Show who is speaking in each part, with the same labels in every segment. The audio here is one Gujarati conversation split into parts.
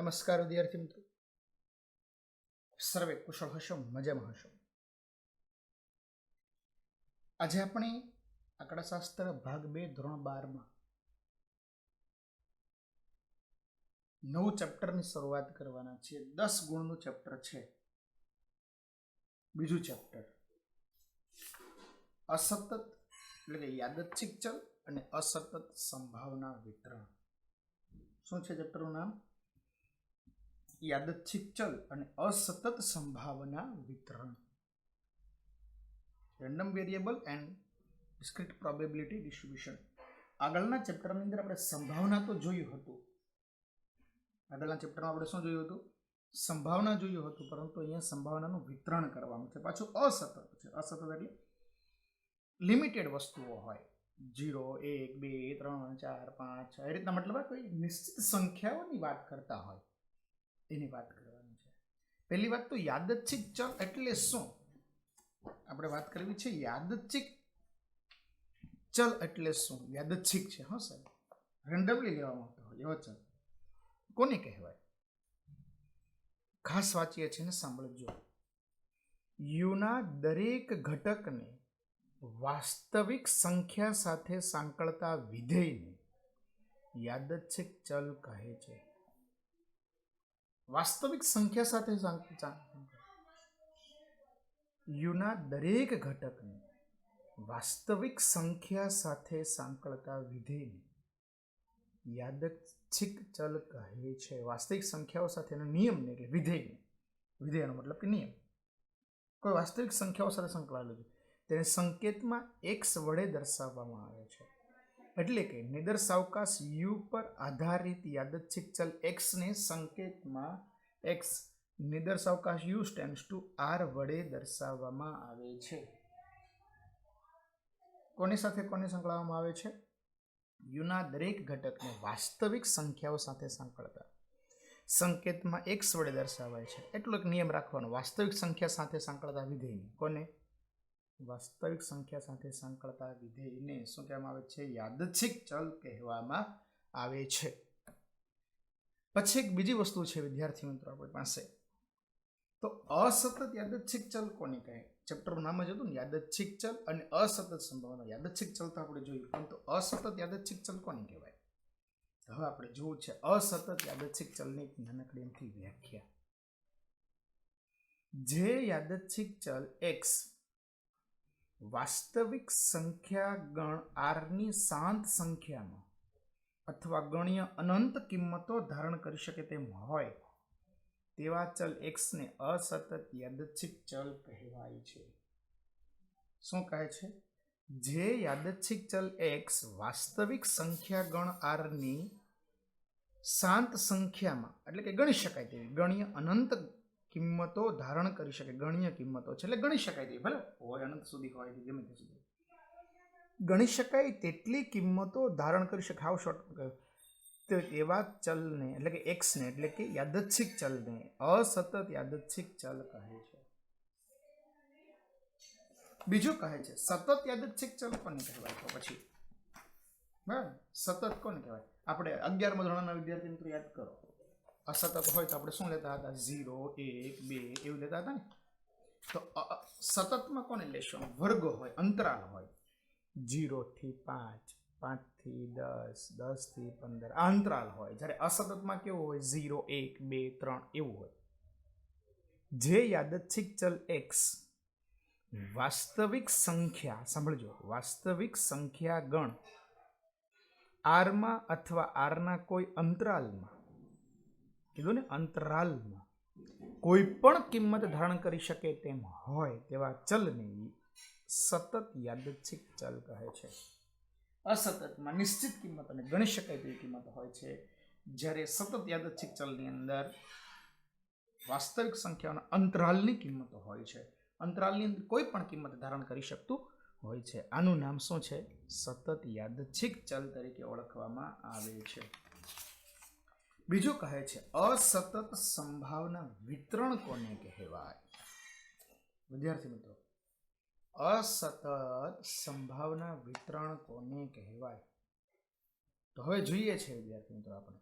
Speaker 1: નમસ્કાર વિદ્યાર્થી મિત્રો, સર્વે કુશળ હશો, મજામાં હશો. આજે આપણે આંકડાશાસ્ત્ર ભાગ 2 ધોરણ 12 માં નવું ચેપ્ટરની શરૂઆત કરવાના છીએ. 10 ગુણનું ચેપ્ટર છે. બીજું ચેપ્ટર અસતત એટલે કે યાદચ્છિક ચલ અને અસતત સંભાવના વિતરણ. શું છે ચેપ્ટરનું નામ? યાદચ્છિક ચલ અને અસતત સંભાવના વિતરણ. Random variable and discrete probability distribution. આગળના ચેપ્ટરની અંદર આપણે સંભાવના તો જોયું હતું. આગળના ચેપ્ટરમાં આપણે શું જોયું હતું? સંભાવના જોયું હતું, પરંતુ અહીંયા સંભાવનાનું વિતરણ કરવાનું છે. પાછું અસતત છે. અસતત એટલે લિમિટેડ વસ્તુઓ હોય, 0, 1, 2, 3, 4, 5, એ રીતના, મતલબ કોઈ નિશ્ચિત સંખ્યાઓની વાત કરતા હોય એની વાત કરવાની છે. પહેલી વાત તો યાદચ્છિક ચલ એટલે શું આપણે વાત કરવી છે. યાદચ્છિક ચલ એટલે શું? યાદચ્છિક છે, હા સાહેબ, રેન્ડમલી લેવામાં આવતો હોય એવો ચલ કોને કહેવાય? ખાસ વાંચીએ છીએ ને, સાંભળજો. યુના દરેક ઘટકને વાસ્તવિક સંખ્યા સાથે સાંકળતા વિધેયને યાદચ્છિક ચલ કહે છે. વાસ્તવિક સંખ્યા સાથે યુના દરેક ઘટકને વાસ્તવિક સંખ્યા સાથે સાંકળતા વિધેયને યાદચ્છિક ચલ કહે છે. વાસ્તવિક સંખ્યાઓ સાથેના નિયમને એટલે વિધેયને, વિધેયનો મતલબ કે નિયમ, કોઈ વાસ્તવિક સંખ્યાઓ સાથે સંકળાયેલું છે, તેને સંકેતમાં x વડે દર્શાવવામાં આવે છે. એટલે કે નિદર્શાવકાશ u પર આધારિત યાદચ્છિક ચલ x ને સંકેતમાં x નિદર્શાવકાશ u tends to r વડે દર્શાવવામાં આવે છે. કોની સાથે કોને સંકળાવવામાં આવે છે? યુના દરેક ઘટકને વાસ્તવિક સંખ્યાઓ સાથે સાંકળતા સંકેતમાં x વડે દર્શાવાય છે. એટલો એક નિયમ રાખવાનો, વાસ્તવિક સંખ્યા સાથે સાંકળતા વિધેયને. કોને? વાસ્તવિક સંખ્યા સાથે સાંકળતા વિધેયને શું કહેવામાં આવે છે? યાદચ્છિક ચલ કહેવામાં આવે છે. પછી એક બીજી વસ્તુ છે વિદ્યાર્થી મિત્રો આપણી પાસે, તો અસતત યાદચ્છિક ચલ કોને કહે? ચેપ્ટરનું નામ જ હતું ને, યાદચ્છિક ચલ અને અસતત સંભાવના. યાદચ્છિક ચલ તો આપણે જોયું, પરંતુ અસતત યાદચ્છિક ચલ કોને કહેવાય? હવે આપણે જોવું છે અસતત યાદચ્છિક ચલની એક નાનકડી એમથી વ્યાખ્યા. જે યાદચ્છિક ચલ x વાસ્તવિક સંખ્યા ગણ r ની શાંત સંખ્યામાં અથવા ગણ્ય અનંત કિંમતો ધારણ કરી શકે તેમ હોય તેવા ચલ x ને અસતત યાદચ્છિક ચલ કહેવાય છે. શું કહે છે? જે યાદચ્છિક ચલ x વાસ્તવિક સંખ્યા ગણ r ની શાંત સંખ્યામાં એટલે કે ગણી શકાય તેવી ગણ્ય અનંત કિંમતો ધારણ કરી શકે. ગણ્ય કિંમતો છે એટલે ગણી શકાય તેવી, ભલે હોય અનંત સુધી હોય કે ગમે તે સુધી ગણી શકાય તેટલી કિંમતો ધારણ કરી શકે. હાવ શોર્ટ તો એવા ચલને એટલે કે x ને એટલે કે યાદચ્છિક ચલને અસતત યાદચ્છિક ચલ કહે છે. બીજું કહે છે સતત યાદચ્છિક ચલ કોને કહેવાય? તો પછી બરાબર, સતત કોને કહેવાય? આપણે 11મા ધોરણના વિદ્યાર્થી મિત્રો યાદ કરો, અસતત હોય તો આપણે શું લેતા હતા? 0, 1, 2 એવું લેતા હતા ને. તો સતતમાં કોને લેશો? વર્ગો હોય, અંતરાલ હોય, 0 થી 5, 5 થી 10, 10 થી 15 આ અંતરાલ હોય. જ્યારે અસતતમાં કેવું હોય? 0, 1, 2, 3 એવું હોય. જે યાદચ્છિક ચલ x વાસ્તવિક સંખ્યા, સાંભળજો, વાસ્તવિક સંખ્યા ગણ r માં અથવા r ના કોઈ અંતરાલમાં, કીધું ને અંતરાલમાં, કોઈ પણ કિંમત ધારણ કરી શકે તેમ હોય તેવા ચલને સતત યાદચ્છિક ચલ કહે છે. અસતતમાં નિશ્ચિત કિંમત અને ગણી શકાય તેવી કિંમત હોય છે, જ્યારે સતત યાદચ્છિક ચલની અંદર વાસ્તવિક સંખ્યાઓના અંતરાલની કિંમતો હોય છે. અંતરાલની અંદર કોઈ પણ કિંમત ધારણ કરી શકતું હોય છે. આનું નામ શું છે? સતત યાદચ્છિક ચલ તરીકે ઓળખવામાં આવે છે. બીજું કહે છે અસતત સંભાવના વિતરણ કોને કહેવાય? વિદ્યાર્થી મિત્રો, અસતત સંભાવના વિતરણ કોને કહેવાય? તો હવે જોઈએ છે વિદ્યાર્થી મિત્રો આપણે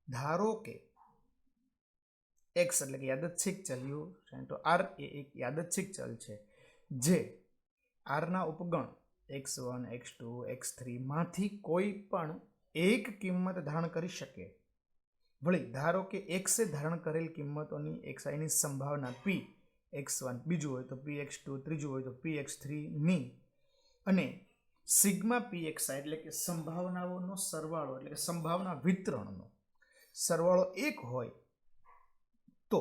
Speaker 1: ધારો કે x એટલે કે યાદચ્છિક ચલ u તો r એ એક યાદચ્છિક ચલ છે જે r ના ઉપગણ x1 x2 x3 માંથી કોઈ પણ એક કિંમત ધારણ કરી શકે. વળી ધારો કે x એ ધારણ કરેલ કિંમતોની xi ની સંભાવના p x1 બીજું હોય તો p x2 ત્રીજું હોય તો p x3 ની અને સિગ્મા p xi એટલે કે સંભાવનાઓનો સરવાળો એટલે કે સંભાવના વિતરણનો સરવાળો 1 હોય તો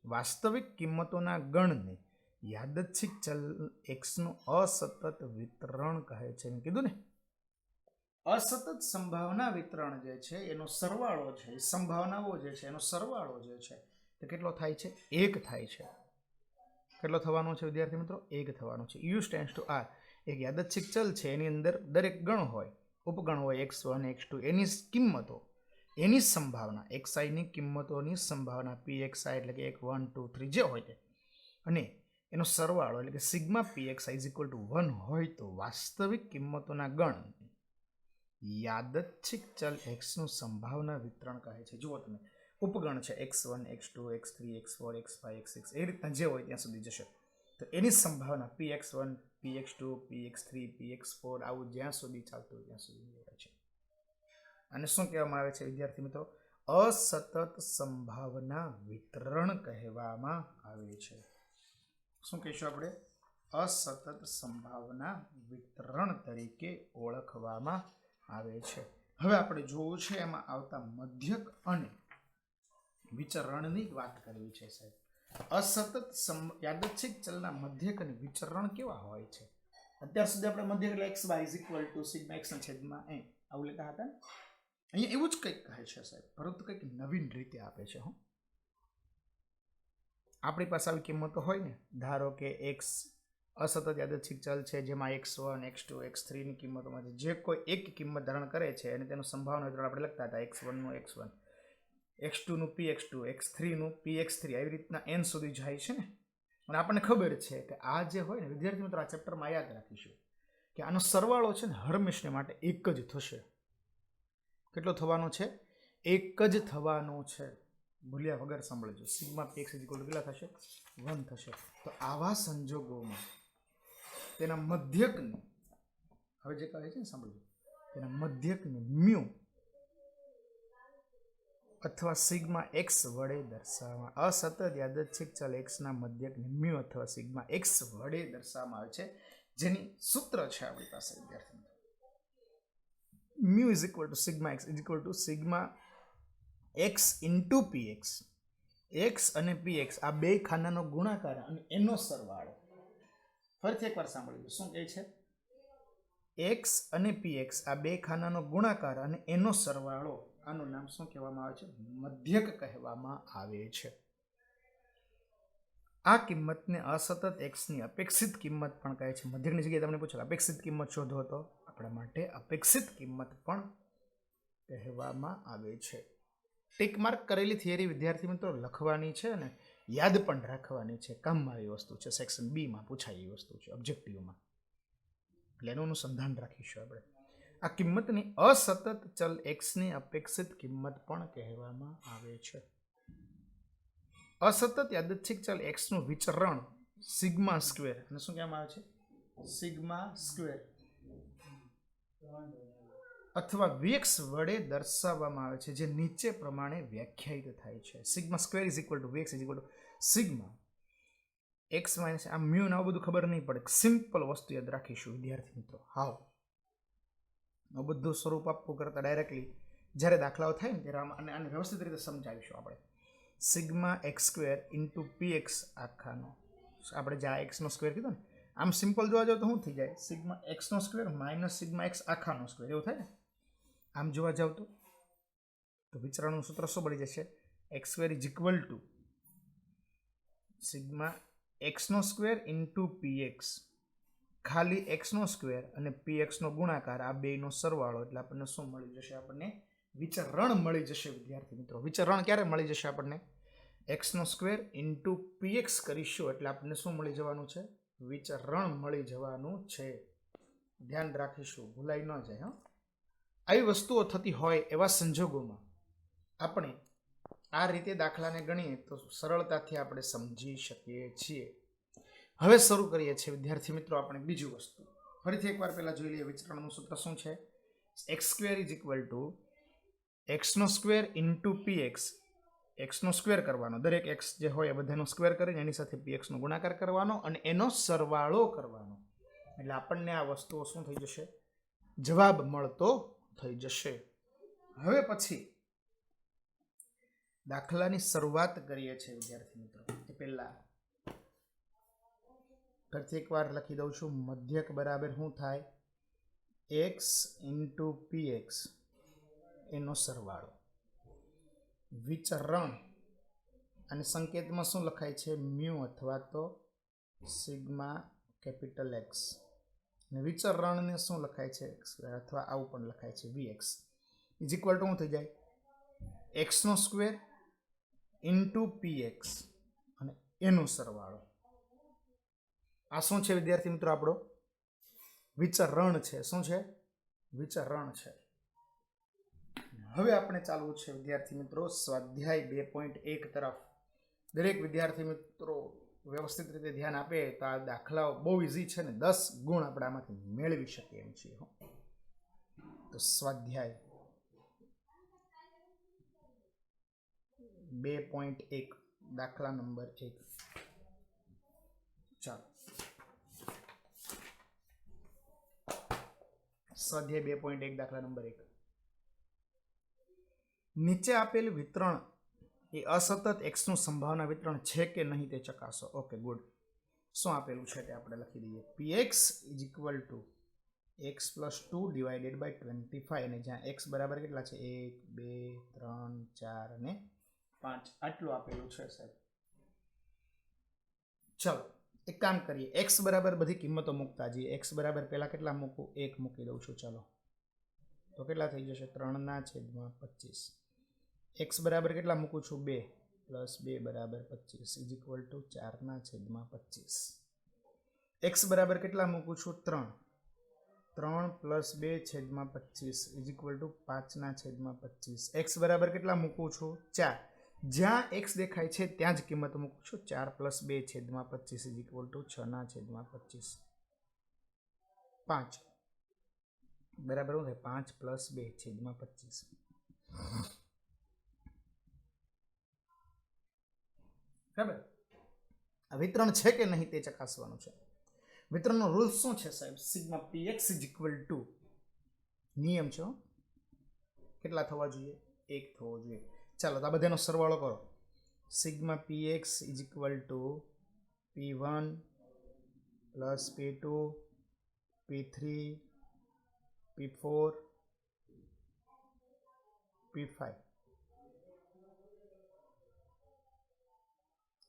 Speaker 1: વાસ્તવિક કિંમતોના ગણને યાદચ્છિક ચલ x નું અસતત વિતરણ કહે છે. મેં કીધું ને અસતત સંભાવના વિતરણ જે છે એનો સરવાળો છે, સંભાવનાઓ જે છે એનો સરવાળો જે છે તે કેટલો થાય છે? 1 થાય છે. કેટલો થવાનો છે વિદ્યાર્થી મિત્રો? 1 થવાનો છે. u ટેન્ડ્સ ટુ r એક યાદચ્છિક ચલ છે, એની અંદર દરેક ગણ હોય, ઉપગણ હોય x1 x2, એની કિંમતો, એની સંભાવના xi ની કિંમતોની સંભાવના pxi એટલે કે 1 2 3 જે હોય તે અને એનો સરવાળો એટલે કે સિગ્મા pxi = 1 હોય તો વાસ્તવિક કિંમતોના ગણ યાદચ્છિક ચલ x નું સંભાવના વિતરણ કહે છે. જુઓ તમે ઉપગણ છે x1 x2 x3 x4 x5 x6 એ રીતના જે હોય ત્યાં સુધી જશે તો એની સંભાવના px1 px2 px3 px4 આવું જ્યાં સુધી ચાલતું હોય ત્યાં સુધી હોય છે. અને શું કહેવામાં આવે છે વિદ્યાર્થી મિત્રો? અસતત સંભાવના વિતરણ કહેવામાં આવે છે. શું કહીશું આપણે? અસતત સંભાવના વિતરણ તરીકે ઓળખવામાં આવે છે. હવે આપણે જોવું છે એમાં આવતા મધ્યક અને વિચરણની વાત કરવી છે સાહેબ. અસતત યાદચ્છિક ચલના મધ્યક અને વિચરણ કેવા હોય છે? અત્યાર સુધી આપણે મધ્યક એટલે xy = સિગ્મા x ના છેદમાં n આવું લેતા હતા ને? અહીંયા એવું જ કંઈક કહે છે સાહેબ, પરંતુ કંઈક નવીન રીતે આપે છે. આપણી પાસે આવી કિંમતો હોય ને, ધારો કે x અસતત યાદચ્છિક ચલ છે જેમાં x1 x2 x3 ની કિંમતોમાંથી જે કોઈ એક કિંમત ધારણ કરે છે અને તેનું સંભાવના વિતરણ આપણે લખતા હતા x1 નું x1 x2 નું px2 x3 નું px3 આવી રીતના n સુધી જાય છે ને. અને આપણને ખબર છે કે આ જે હોય ને વિદ્યાર્થી મિત્રો આ ચેપ્ટરમાં યાદ રાખીશું કે આનો સરવાળો છે ને હંમેશને માટે એક જ થશે. કેટલો થવાનો છે? એક જ થવાનો છે. ભૂલ્યા વગર સાંભળજો. સિગ્મા px = કેટલા થશે? 1 થશે. તો આવા સંજોગોમાં તેના મધ્યકને હવે જે કહે છે ને સાંભળજો, તેના મધ્યકને મ્યુ અથવા સિગ્મા x વડે દર્શાવવામાં અસતત યાદચ્છિક ચલ x ના મધ્યકને મ્યુ અથવા સિગ્મા x વડે દર્શાવવામાં આવે છે, જેની સૂત્ર છે આપણી પાસે વિદ્યાર્થી મિત્રો. Mu = sigma x = sigma x into px. x અને px આ બે ખાનાનો ગુણાકાર અને એનો સરવાળો. ફરીથી એકવાર સાંભળજો. શું કહે છે? x અને px આ બે ખાનાનો ગુણાકાર અને એનો સરવાળો. આનું નામ શું કહેવામાં આવે છે? મધ્યક કહેવામાં આવે છે. આ કિંમતને અસતત x ની અપેક્ષિત કિંમત પણ કહે છે. મધ્યકની જગ્યાએ તમને પૂછે અપેક્ષિત કિંમત શોધો તો આપણા માટે અપેક્ષિત કિંમત પણ કહેવામાં આવે છે. ટિક માર્ક કરેલી થિયરી વિદ્યાર્થી મિત્રો લખવાની છે અને યાદ પણ રાખવાની છે. કામમાં આવી વસ્તુ છે. સેક્શન બી માં પૂછાય એવી વસ્તુ છે, ઓબ્જેક્ટિવમાં. એટલે એનું અનુસંધાન રાખીશું આપણે. આ કિંમતની અસતત ચલ x ની અપેક્ષિત કિંમત પણ કહેવામાં આવે છે. અસતત યાદચ્છિક ચલ x નું વિચરણ સિગ્મા સ્ક્વેર અને શું કહેવામાં આવે છે? સિગ્મા સ્ક્વેર અથવા vx વડે દર્શાવવામાં આવે છે, જે નીચે પ્રમાણે વ્યાખ્યાયિત થાય છે. Sigma square = vx = sigma x - આ મ્યુ ને આવું બધું ખબર નહીં પડે. સિમ્પલ વસ્તુ યાદ રાખીશું વિદ્યાર્થી મિત્રો. હાવ આ બધું સ્વરૂપ આપવું કરતા ડાયરેક્ટલી જ્યારે દાખલાઓ થાય ને ત્યારે આને વ્યવસ્થિત રીતે સમજાવીશું આપણે. સિગ્મા x² * px આખાનો આપણે જે x નો સ્ક્વેર કીધો ને, આમ સિમ્પલ જોવા જાવ તો શું થઈ જાય? સિગ્મા x² - સિગ્મા x આખાનો સ્ક્વેર એવું થાય ને. આમ જોવા જાવ તો વિચરણનું સૂત્ર શું બની જશે? x² = સિગ્મા x² * px ખાલી x² અને px નો ગુણાકાર આ બેનો સરવાળો એટલે આપણને શું મળી જશે? આપણને વિચરણ મળી જશે વિદ્યાર્થી મિત્રો. વિચરણ ક્યારે મળી જશે આપણને? x² * px કરીશું એટલે આપણને શું મળી જવાનું છે? વિચરણ મળી જવાનું છે. ધ્યાન રાખીશું, ભૂલાઈ ન જાય. આવી વસ્તુઓ થતી હોય એવા સંજોગોમાં આપણે આ રીતે દાખલાને ગણીએ તો સરળતાથી આપણે સમજી શકીએ છીએ. હવે શરૂ કરીએ છીએ વિદ્યાર્થી મિત્રો આપણે બીજું વસ્તુ. ફરીથી એકવાર પહેલા જોઈ લઈએ વિચરણનું સૂત્ર શું છે. x² = x² into px. x નો સ્ક્વેર કરવાનો, દરેક x જે હોય એ બધાનો સ્ક્વેર કરીને એની સાથે px નો ગુણાકાર કરવાનો અને એનો સરવાળો કરવાનો. એટલે આપણને આ વસ્તુઓ શું થઈ જશે, જવાબ મળતો થઈ જશે. હવે પછી દાખલાની શરૂઆત કરીએ છીએ વિદ્યાર્થી મિત્રો. એ પહેલા ફરીથી એકવાર લખી દઉં છું. મધ્યક બરાબર શું થાય, x ઇન્ટુ px એનો સરવાળો. વિચરણ અને સંકેતમાં શું લખાય છે, મ્યુ અથવા તો સિગ્મા કેપિટલ x. અને વિચરણને શું લખાય છે, અથવા આવું પણ લખાય છે vx ઇઝ ઇક્વલ ટુ શું થઈ જાય, x નો સ્ક્વેર ઇન્ટુ px અને એનો સરવાળો. આ શું છે વિદ્યાર્થી મિત્રો, આપણો વિચરણ છે. શું છે, વિચરણ છે. હવે આપણે ચાલવું છે વિદ્યાર્થી મિત્રો સ્વાધ્યાય 2.1 તરફ. દરેક વિદ્યાર્થી મિત્રો વ્યવસ્થિત રીતે ધ્યાન આપે તો આ દાખલાઓ બહુ ઇઝી છે ને 10 ગુણ આપણે આમાંથી મેળવી શકીએ એમ છીએ. તો સ્વાધ્યાય 2.1 દાખલા નંબર 1. ચાલો સ્વાધ્યાય 2.1 દાખલા નંબર 1. નીચે આપેલ વિતરણ એ અસતત x નું સંભાવના વિતરણ છે કે નહીં તે ચકાસો. Okay good. શું આપેલું છે તે આપણે લખી દઈએ. px is equal to x plus 2 divided by 25. અને જ્યાં x બરાબર કેટલા છે, 1 2 3 4 અને 5 આટલું આપેલું છે સાહેબ. ચલો એક કામ કરીએ, x બરાબર બધી કિંમતો મૂકતા જઈએ. x બરાબર પહેલા કેટલા મૂકું, 1 મૂકી દઉં છું. ચલો તો કેટલા થઈ જશે, 3/25. x બરાબર કેટલા મૂકું છું, 2 પ્લસ 2 બરાબર 25 ઇઝ ઇક્વલ ટુ 4/25. x બરાબર કેટલા મૂકું છું, 3 plus 2/25 is equal two 5/25. x બરાબર કેટલા મૂકું છું, 4. જ્યાં x દેખાય છે ત્યાં જ કિંમત મૂકું છું. 4 પ્લસ 2/25 ઇઝ ઇક્વલ ટુ 6/25. 5 બરાબર શું થાય, 5 પ્લસ 2/25. બરાબર. આ વિતરણ છે કે નહીં તે ચકાસવાનું છે. વિતરણનો રૂલ શું છે સાહેબ, sigma px is equal two, નિયમ છે કેટલા થવા જોઈએ, 1 થવો જોઈએ. ચાલો તો આ બધાનો સરવાળો કરો. Sigma px is equal two p1 plus p2 p3 p4 p5.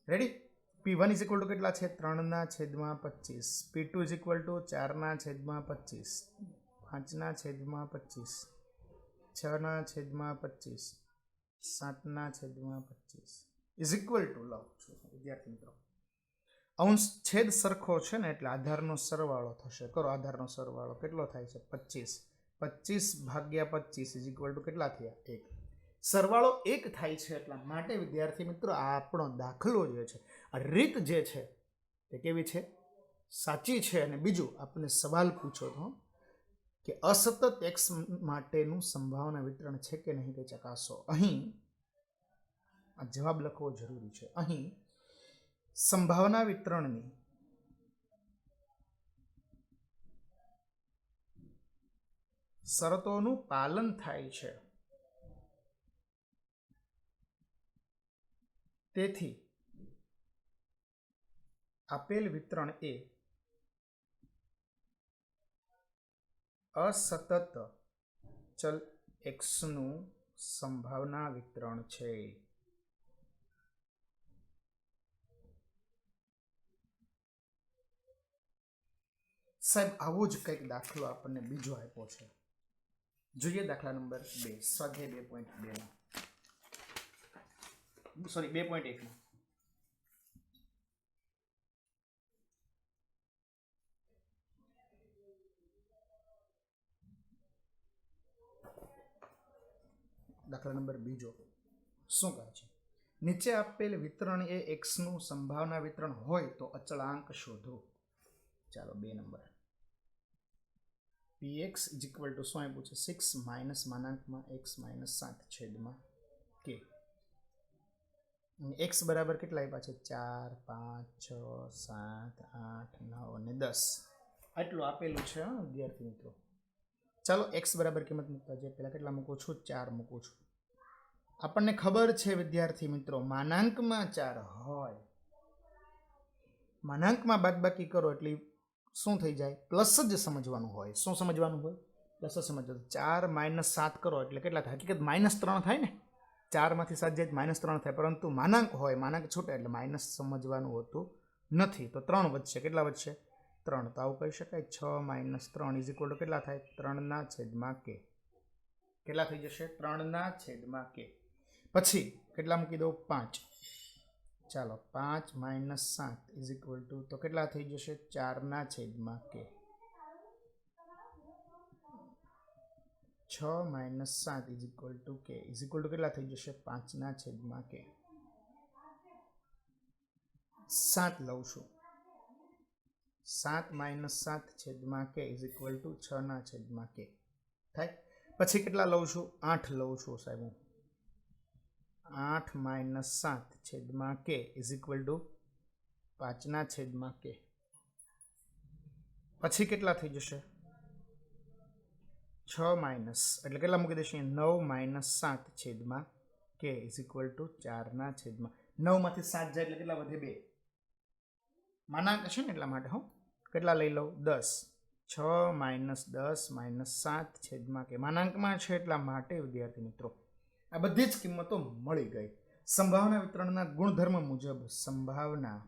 Speaker 1: Ready. p1 is equal two કેટલા છે, 3/25. p2 is equal two 4/25, 5/25, 6/25, 7/25 is equal two, લઉં છું વિદ્યાર્થી મિત્રો, અંશ છેદ સરખો છે ને એટલે આધારનો સરવાળો થશે. કરો આધારનો સરવાળો, કેટલો થાય છે, 25. 25/25 ઇઝ ઇક્વલ ટુ કેટલા થયા, 1. સરવાળો 1 થાય છે. એટલા માટે વિદ્યાર્થી મિત્રો આ આપણો દાખલો જે છે, આ રીત જે છે તે કેવી છે, સાચી છે. અને બીજું આપણે સવાલ પૂછો તો કે અસતત x માટેનું સંભાવના વિતરણ છે કે નહીં તે ચકાસો. અહીં આ જવાબ લખવો જરૂરી છે. અહીં સંભાવના વિતરણની શરતોનું પાલન થાય છે. તેથી આપેલ વિતરણ એ અસતત ચલ x નું સંભાવના વિતરણ છે. સાહેબ આવો જ કંઈક દાખલો આપણને બીજો આપ્યો છે. જોઈએ દાખલા નંબર 2, સ્વાધ્યાય 2.2 સોરી 2.1. દાખલા નંબર બીજો શું કહે છે? નીચે આપેલ વિતરણ એ એક્સનું સંભાવના વિતરણ હોય તો અચળાંક શોધો. ચાલો 2 નંબર px = શું આપ્યું છે? 6 માઇનસ માનાંકમાં x માઇનસ 7 છેદમાં k. x બરાબર કેટલા આપ્યા છે? 4 5 6 7 8 9 અને 10 આટલું આપેલું છે વિદ્યાર્થી મિત્રો. ચાલો x બરાબર કિંમત મૂકવા છે. પહેલા કેટલા મૂકું છું? 4 મૂકું છું. આપણને ખબર છે વિદ્યાર્થી મિત્રો, માનાંકમાં 4 હોય, માનાંકમાં બાદબાકી કરો એટલે શું થઈ જાય? પ્લસ જ સમજવાનું હોય. શું સમજવાનું હોય? પ્લસ જ સમજવાનું. 4 માઇનસ 7 કરો એટલે કેટલા થાય? હકીકત -3 થાય ને. 4 માંથી 7 જાય -3 થાય, પરંતુ માનાંક હોય, માનાંક છૂટે એટલે માઇનસ સમજવાનું હોતું નથી. તો 3 વધશે. કેટલા વધશે? 3. તો આવું કહી શકાય 6 માઇનસ 3 = કેટલા થાય? 3/k. કેટલા થઈ જશે? 3/k. પછી કેટલા મૂકી દો? 5. ચાલો 5 માઇનસ 7 તો કેટલા થઈ જશે? 4/k. 6 માઇનસ 7 = k કેટલા થઈ જશે? 5/k. 7 લઉં છું. 7 માઇનસ 7/k = 6/k થાય. પછી કેટલા લઉં છું? 8 લઉં છું સાહેબ હું. 8 માઇનસ 7/k = 5/k. પછી કેટલા થઈ જશે? 6 માઇનસ એટલે કેટલા મૂકી દેશે? 9 માઇનસ 7/k = 4/. 9 માંથી 7 જાય એટલે કેટલા વધે? 2. માનાંક છે ને એટલા માટે. કેટલા લઈ લઉં? 10. 6 માઇનસ 10 માઇનસ 7/k. માનાંકમાં છે એટલા માટે વિદ્યાર્થી મિત્રો આ બધી જ કિંમતો મળી ગઈ. સંભાવના વિતરણના ગુણધર્મ મુજબ સંભાવના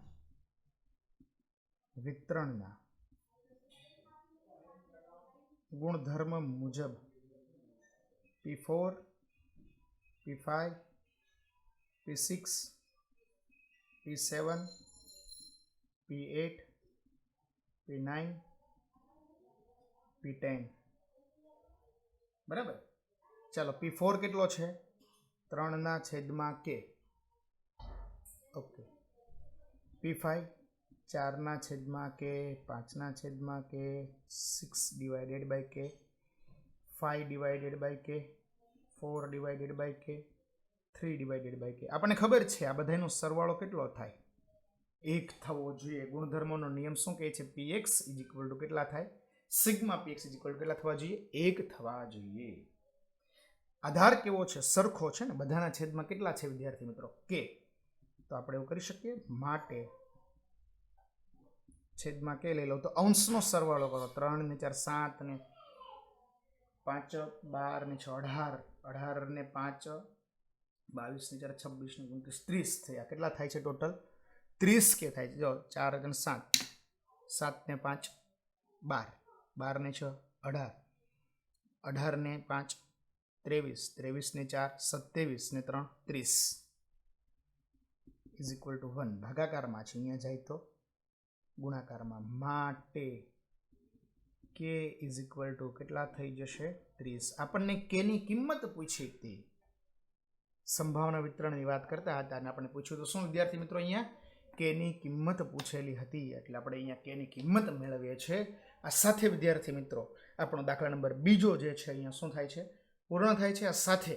Speaker 1: વિતરણના ગુણધર્મ મુજબ P4 P5 P6 P7 P8 P9 P10 બરાબર. ચાલો P4 કેટલો છે? 3/k. Okay. P5 4/k, 5/k, 6/k, 5/k, 4/k, 3/k. આપણને ખબર છે આ બધાનો સરવાળો કેટલો થાય? 1 થવો જોઈએ. ગુણધર્મોનો નિયમ શું કહે છે? px = કેટલા થાય? સિગ્મા px = કેટલા થવા જોઈએ? 1 થવા જોઈએ. આધાર કેવો છે? સરખો છે ને. બધાના છેદમાં કેટલા છે વિદ્યાર્થી મિત્રો? k. તો આપણે એવું કરી શકીએ માટે છેદમાં k લઈ લો તો અંશનો સરવાળો કરો. 3 ને 4 7 ને 5 12 ને 6 18 18 ને 5 22 ને 4 26 ને 29 30 થયા. કેટલા થાય છે ટોટલ? 30k થાય છે. જો 4 અને 7 7 ને 5 12 12 ને 6 18 18 ને 5 23 23 ને 4 27 ને 3 30 = 1. ભાગાકારમાં છે, અહીંયા જાય તો ગુણાકારમાં. માટે k = કેટલા થઈ જશે? 30. આપણને k ની કિંમત પૂછી હતી. સંભાવના વિતરણની વાત કરતા હતા અને આપણે પૂછ્યું તો શું વિદ્યાર્થી મિત્રો? અહીંયા k ની કિંમત પૂછેલી હતી એટલે આપણે અહીંયા k ની કિંમત મેળવીએ છીએ. આ સાથે વિદ્યાર્થી મિત્રો આપણો દાખલા નંબર બીજો જે છે અહીંયા શું થાય છે? પૂર્ણ થાય છે. આ સાથે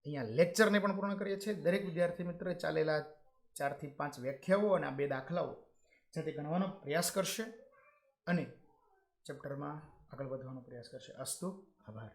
Speaker 1: અહીંયા લેક્ચરને પણ પૂર્ણ કરીએ છીએ. દરેક વિદ્યાર્થી મિત્રોએ ચાલેલા 4 થી 5 વ્યાખ્યાઓ અને આ 2 દાખલાઓ જાતે ગણવાનો પ્રયાસ કરશે અને ચેપ્ટરમાં આગળ વધવાનો પ્રયાસ કરશે. અસ્તુ. આભાર.